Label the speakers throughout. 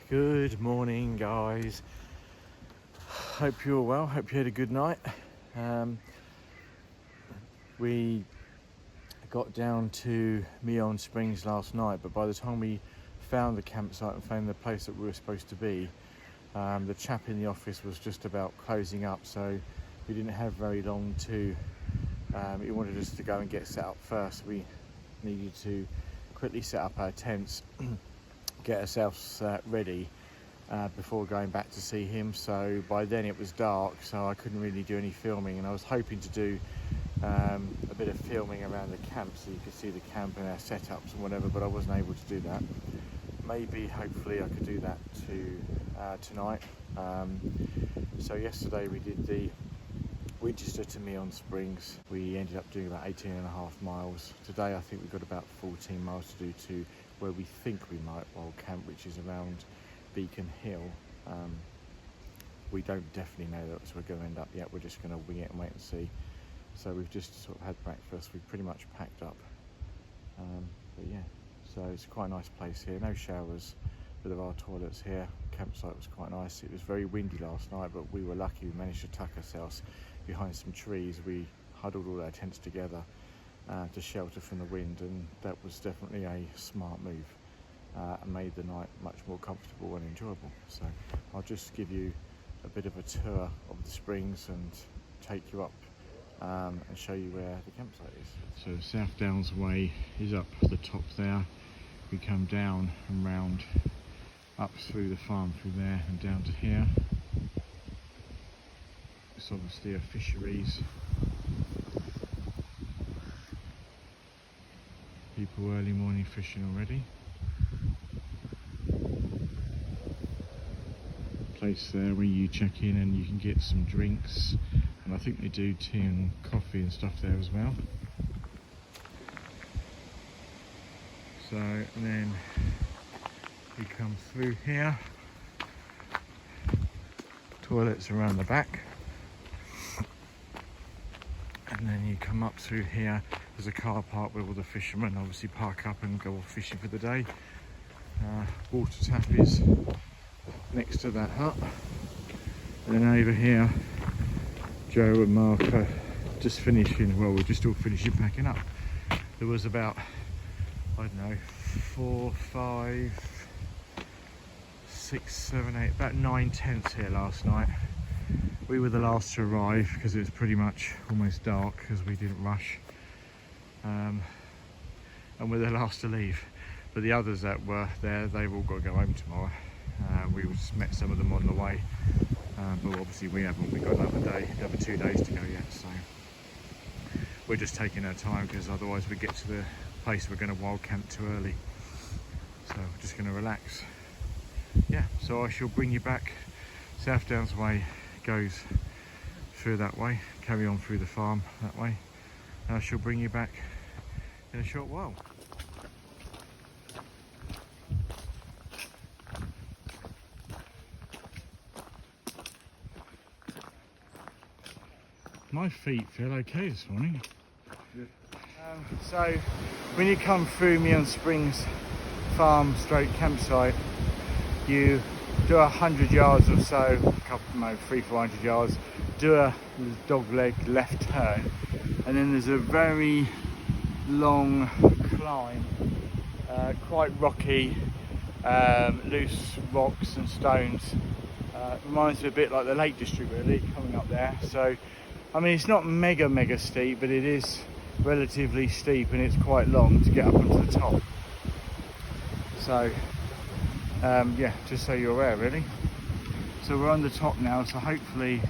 Speaker 1: Good morning, guys. Hope you're well. Hope you had a good night. We got down to Meon Springs last night, but by the time we found the campsite and found the place that we were supposed to be, the chap in the office was just about closing up, so we didn't have very long to. He wanted us to go and get set up first. We needed to quickly set up our tents, get ourselves ready before going back to see him. So by then it was dark, so I couldn't really do any filming, and I was hoping to do a bit of filming around the camp so you could see the camp and our setups and whatever, but I wasn't able to do that. Maybe, hopefully I could do that tonight. So yesterday we did the Winchester to Meon Springs. We ended up doing about 18.5 miles. Today I think we've got about 14 miles to do to where we think we might well camp, which is around Beacon Hill. We don't definitely know that's where we're going to end up yet. We're just going to wing it and wait and see. So we've just sort of had breakfast. We've pretty much packed up. But yeah, so it's quite a nice place here. No showers, bit of our toilets here. Campsite was quite nice. It was very windy last night, but we were lucky. We managed to tuck ourselves behind some trees. We huddled all our tents together to shelter from the wind, and that was definitely a smart move and made the night much more comfortable and enjoyable. So I'll just give you a bit of a tour of the springs and take you up and show you where the campsite is. So South Downs Way is up the top there. We come down and round up through the farm through there and down to here. It's obviously a fisheries. People early morning fishing already. Place there where you check in and you can get some drinks, and I think they do tea and coffee and stuff there as well. So, and then we come through here. Toilets around the back. And then you come up through here. There's a car park where all the fishermen obviously park up and go off fishing for the day. Water tap is next to that hut. And then over here, Joe and Mark are just finishing, well, we're just all finishing packing up. There was about, I don't know, 4, 5, 6, 7, 8, about 9 tents here last night. We were the last to arrive because it was pretty much almost dark because we didn't rush. And we're the last to leave. But the others that were there, they've all got to go home tomorrow. We just met some of them on the way. But obviously we haven't. We've got another 2 days to go yet. So we're just taking our time because otherwise we get to the place we're going to wild camp too early. So we're just going to relax. Yeah, so I shall bring you back. South Downs Way goes through that way, carry on through the farm that way, and I shall bring you back in a short while. My feet feel okay this morning. So when you come through Meon Springs farm stroke campsite, you do 100 yards or so, a couple, no, 300-400 yards, do a dog leg left turn, and then there's a very long climb, quite rocky, loose rocks and stones. Reminds me a bit like the Lake District really, coming up there. So I mean, it's not mega steep, but it is relatively steep and it's quite long to get up onto the top. So yeah, just so you're aware really. So we're on the top now, so hopefully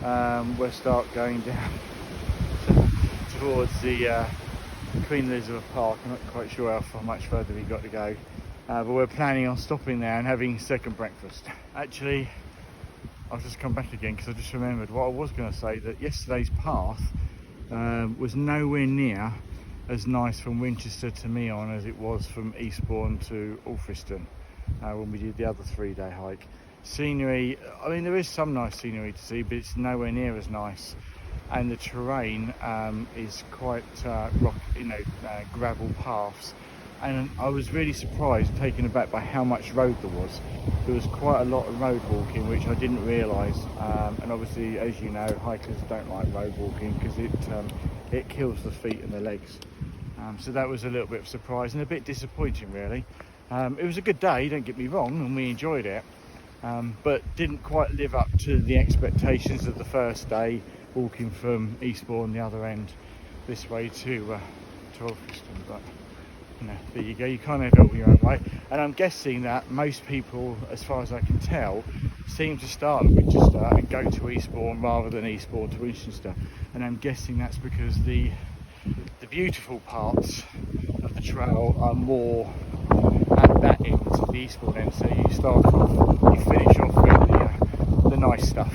Speaker 1: we'll start going down towards the Queen Elizbeth Park. I'm not quite sure how much further we've got to go, but we're planning on stopping there and having second breakfast. Actually, I've just come back again because I just remembered what I was going to say, that yesterday's path was nowhere near as nice from Winchester to Meon as it was from Eastbourne to Alfriston when we did the other 3-day hike. Scenery, I mean, there is some nice scenery to see, but it's nowhere near as nice, and the terrain is quite gravel paths, and I was really surprised, taken aback by how much road there was. There was quite a lot of road walking, which I didn't realise, and obviously, as you know, hikers don't like road walking because it kills the feet and the legs. So that was a little bit of a surprise and a bit disappointing, really. It was a good day, don't get me wrong, and we enjoyed it, but didn't quite live up to the expectations of the first day, walking from Eastbourne the other end this way to Alfriston. But you know, there you go, you kind of help your own way. And I'm guessing that most people, as far as I can tell, seem to start at Winchester and go to Eastbourne rather than Eastbourne to Winchester. And I'm guessing that's because the beautiful parts of the trail are more at that end, the Eastbourne end. So you start off, you finish off with the nice stuff.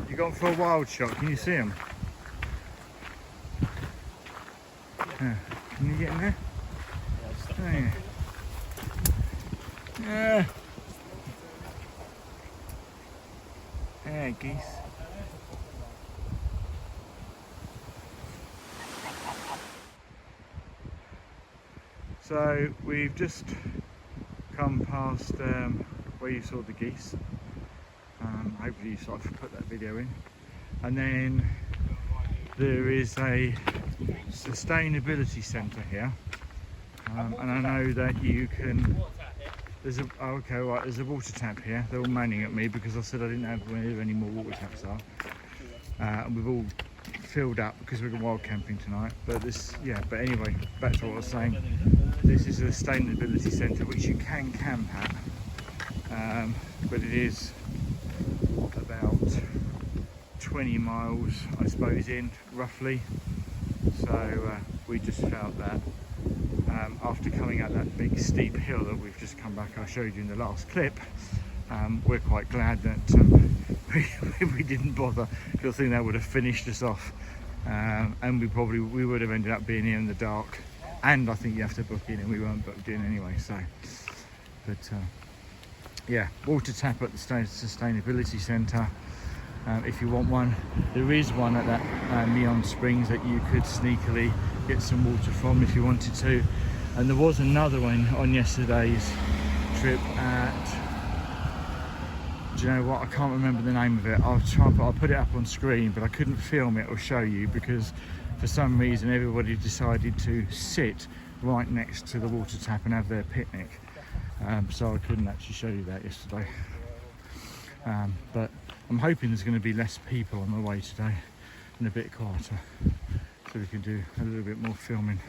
Speaker 1: You've gone for a wild shot, can you see them? Yeah. Can you get in there? Yeah. Yeah. Yeah, geese. So we've just come past where you saw the geese. Hopefully you saw, I've put that video in. And then there is a sustainability centre here, and I know that you can. There's a there's a water tap here. They're all moaning at me because I said I didn't have where any more water taps are, and we've all filled up because we're wild camping tonight. But but anyway, back to what I was saying. This is a sustainability centre which you can camp at, but it is about 20 miles, I suppose, in roughly. So we just felt that after coming up that big steep hill that we've just come back, I showed you in the last clip, we're quite glad that we didn't bother, because I think that would have finished us off, and we would have ended up being here in the dark, and I think you have to book in, and we weren't booked in anyway. So, but yeah, water tap at the sustainability centre. If you want one, there is one at that Meon Springs that you could sneakily get some water from if you wanted to. And there was another one on yesterday's trip at, do you know what, I can't remember the name of it. I'll put it up on screen, but I couldn't film it or show you because for some reason everybody decided to sit right next to the water tap and have their picnic. So I couldn't actually show you that yesterday. But I'm hoping there's going to be less people on the way today and a bit quieter, so we can do a little bit more filming.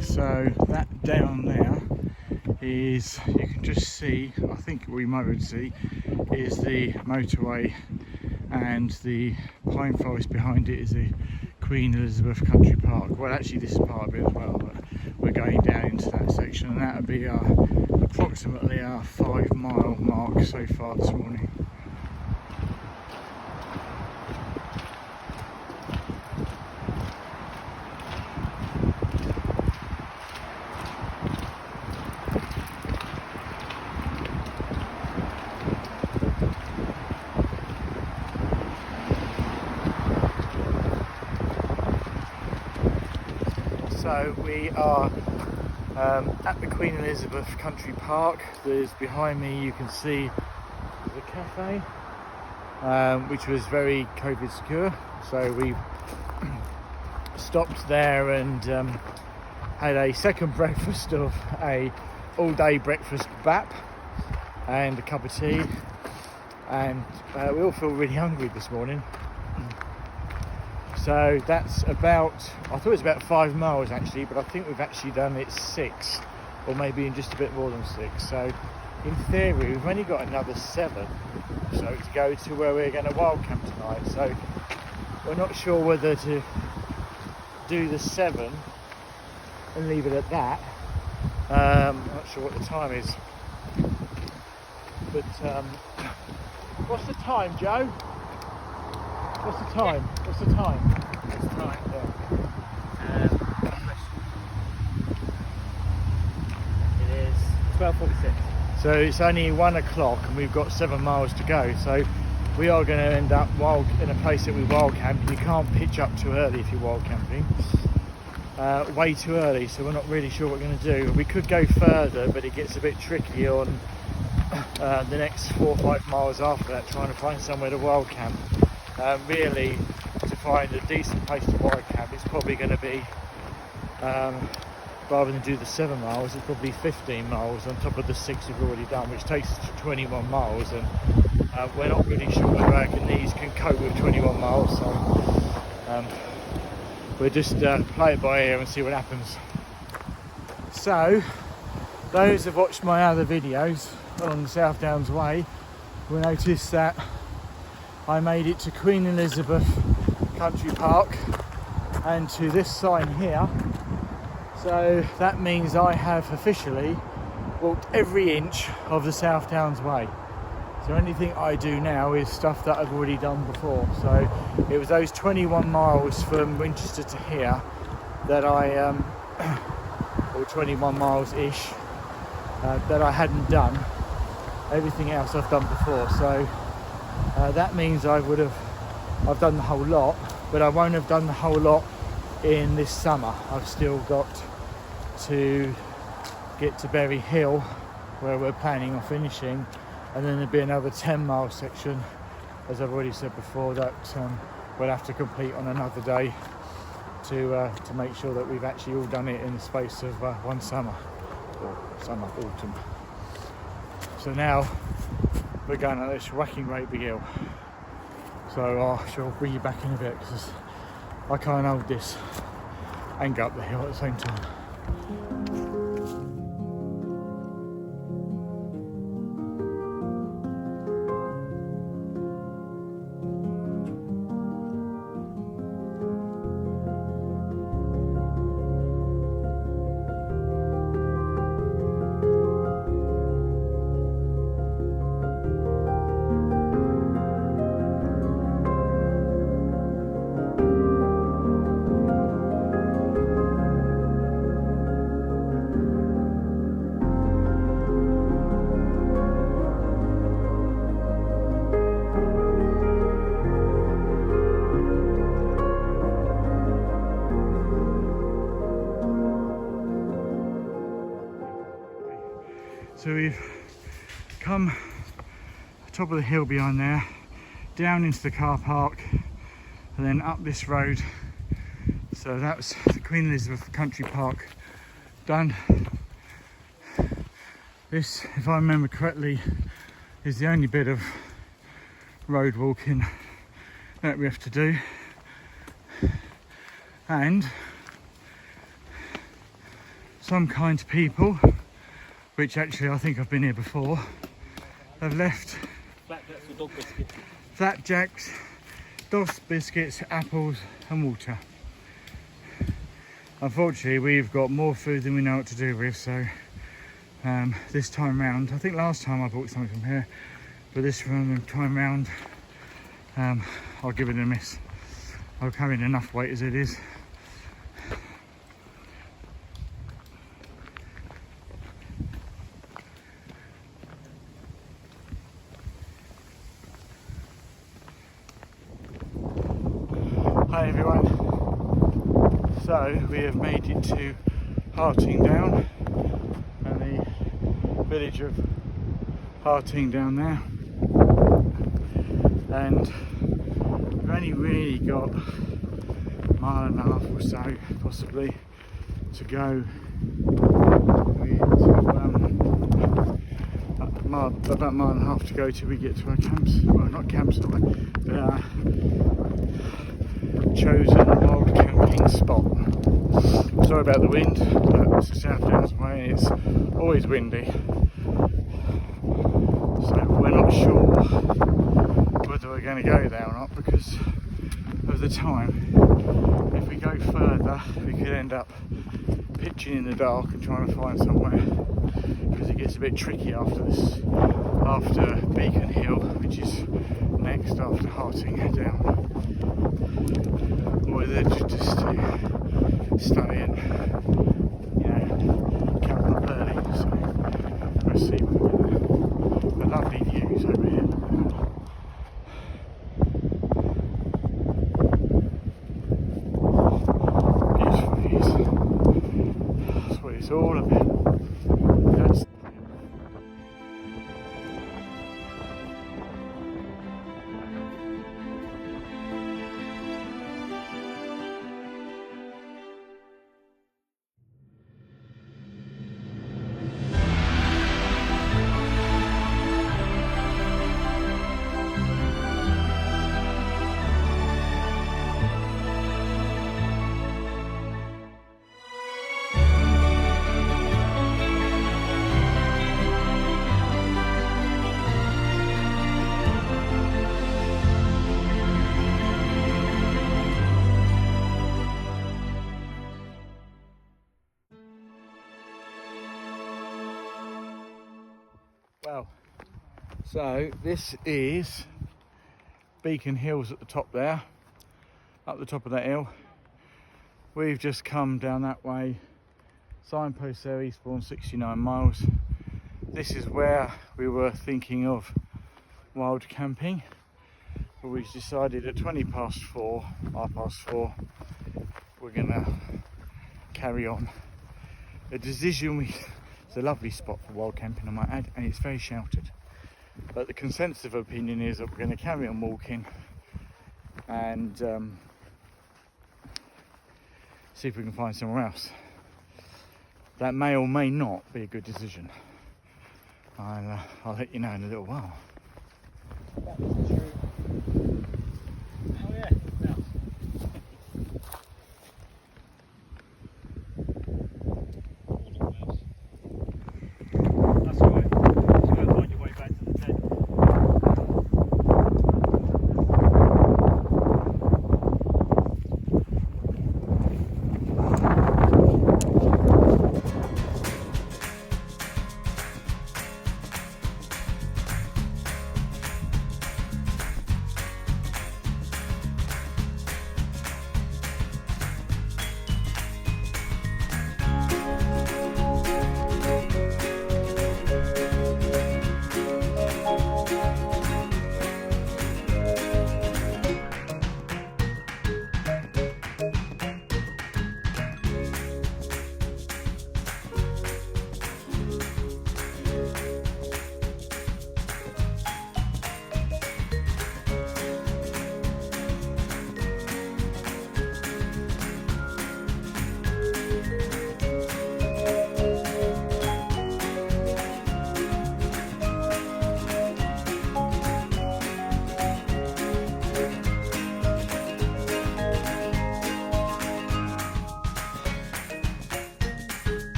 Speaker 1: So that down there is, you can just see, I think we might be able to see, is the motorway, and the pine forest behind it is the Queen Elizbeth Country Park. Well, actually this is part of it as well, but we're going down into that section, and that would be approximately our 5-mile mark so far this morning. So we are at the Queen Elizabeth Country Park. There's behind me, you can see the cafe, which was very COVID secure. So we stopped there and had a second breakfast of a all-day breakfast bap and a cup of tea, and we all feel really hungry this morning. So that's about, I thought it was about 5 miles actually, but I think we've actually done it 6, or maybe in just a bit more than 6. So in theory we've only got another 7 to go to where we're going to wild camp tonight. So we're not sure whether to do the 7 and leave it at that. I'm not sure what the time is, but what's the time, Joe? What's the time? What's the time?
Speaker 2: What's the time?
Speaker 1: Yeah.
Speaker 2: It is 12:46.
Speaker 1: So it's only 1 o'clock and we've got 7 miles to go. So we are going to end up in a place that we wild camp. You can't pitch up too early if you're wild camping. Way too early, so we're not really sure what we're going to do. We could go further, but it gets a bit tricky on the next 4 or 5 miles after that, trying to find somewhere to wild camp. Really, to find a decent place to wild camp, it's probably going to be, rather than do the 7 miles, it's probably 15 miles on top of the 6 we've already done, which takes us to 21 miles, and we're not really sure whether our knees can cope with 21 miles, so we'll just play it by ear and see what happens. So, those who've watched my other videos on the South Downs Way will notice that I made it to Queen Elizabeth Country Park and to this sign here. So that means I have officially walked every inch of the South Downs Way. So anything I do now is stuff that I've already done before. So it was those 21 miles from Winchester to here that I, or 21 miles-ish, that I hadn't done. Everything else I've done before. So that means I've done the whole lot, but I won't have done the whole lot in this summer. I've still got to get to Berry Hill, where we're planning on finishing, and then there'll be another 10-mile section, as I've already said before, that we'll have to complete on another day to make sure that we've actually all done it in the space of one summer, or autumn. So now we're going at this whacking rate big hill. So I shall bring you back in a bit, because I can't hold this and go up the hill at the same time. So we've come top of the hill behind there, down into the car park, and then up this road. So that's the Queen Elizabeth Country Park done. This, if I remember correctly, is the only bit of road walking that we have to do. And some kind people, which actually I think I've been here before, have left
Speaker 2: Flapjacks with dog biscuits.
Speaker 1: Flapjacks, dog biscuits, apples and water. Unfortunately we've got more food than we know what to do with, so this time round, I think last time I bought something from here, but this time round I'll give it a miss. I'm carrying enough weight as it is. Hi everyone. So we have made it to Harting Down and the village of Harting Down there, and we've only really got a mile and a half or so possibly to go. About a mile and a half to go till we get to our not campsite, but our chosen wild camping spot. Sorry about the wind, but it's the South Downs way and it's always windy, so we're not sure whether we're going to go there or not because of the time. If we go further we could end up pitching in the dark and trying to find somewhere, because it gets a bit tricky after Beacon Hill, which is next after Harting Down, or whether just to stay and camp up early. So we'll see. The lovely views over here. Beautiful views. That's what it's all about. That's well, so this is Beacon Hills at the top there, up the top of that hill. We've just come down that way, signpost there, Eastbourne 69 miles. This is where we were thinking of wild camping, but we decided at 4:20, we're gonna carry on. A decision it's a lovely spot for wild camping, I might add, and it's very sheltered. But the consensus of opinion is that we're going to carry on walking and see if we can find somewhere else. That may or may not be a good decision. I'll let you know in a little while.